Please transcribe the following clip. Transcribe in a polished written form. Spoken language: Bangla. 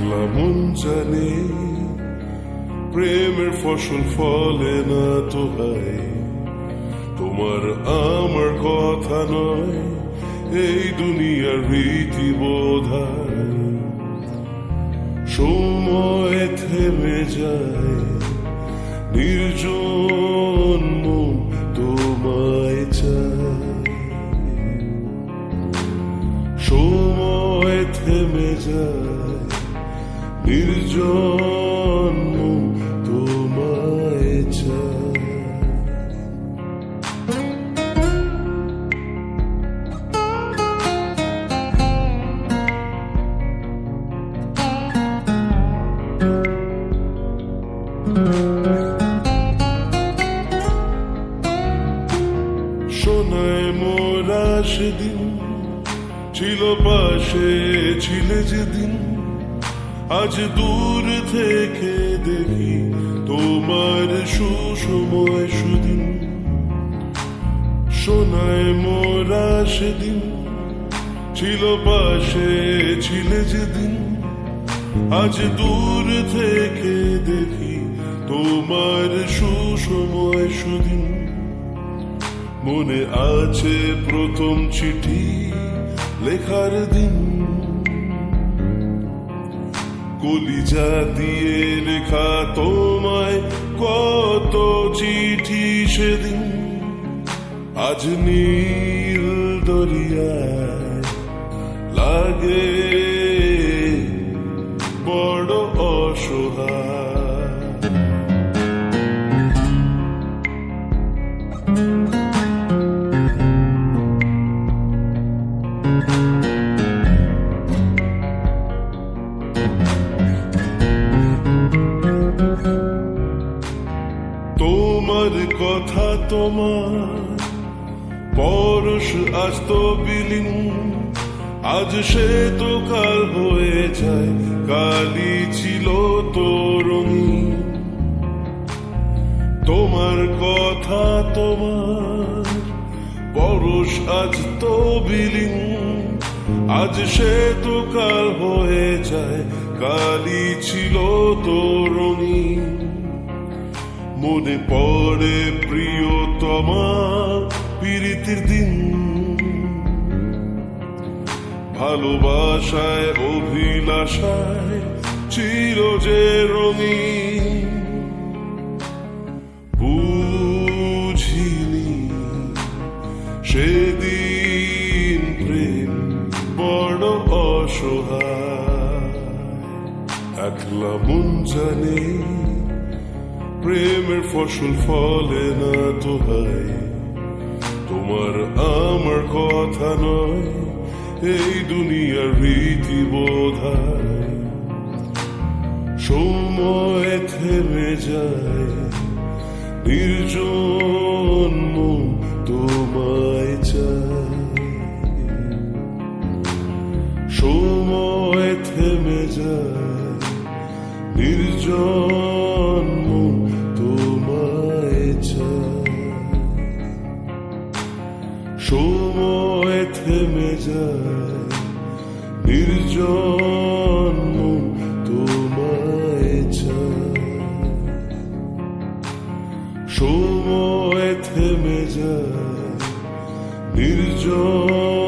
একলা মন জানে প্রেমের ফসল ফলে না তো ভাই। তোমার আমার কথা নয়, এই দুনিয়ার রীতি বোধায়। সময় থেমে যায়, নির্জন মন তোমায় চায়। সময় থেমে যায়, নির্জন মন তোমায় চায়। সোনায় মোরা সেদিন ছিল পাশে, ছিলে যেদিন আজ দূর থেকে দেখি তোমার সুসময় সুদিন। সোনায় মোরা সেদিন ছিল পাশে, ছিলে যেদিন আজ দূর থেকে দেখি তোমার সুসময় সুদিন। মনে আছে প্রথম চিঠি লেখার দিন, কলিজা দিয়ে লেখা তোমায় কত চিঠি সেদিন। আজ নীল দরিয়ায় লাগে বড় অসহায়। তোমার কথা তোমার পরশ আজ তো বিলীন, আজ সে তো কাল হয়ে যায়, কালই ছিল তো রঙিন। তোমার কথা তোমার পরশ আজ তো বিলীন, আজ সে তো কাল হয়ে যায়, কালই ছিল তো রঙিন। মনে পড়ে প্রিয়তমা প্রীতির দিন, ভালোবাসায় অভিলাষায় ছিল যে রঙিন। বুঝিনি সেদিন প্রেম বড় অসহায়। একলা মন জানে প্রেমের ফসল ফলে না তো ভাই। তোমার আমার কথা নয়, এই দুনিয়ার রীতি বোধায়। সময় থেমে যায়, নির্জন মন তোমায় চায়। সময় থেমে যায়, নির্জন মন তোমায় চায়। সময় থেমে যায়, নির্জন মন তোমায় চায়। সময় থেমে যায়, নির্জন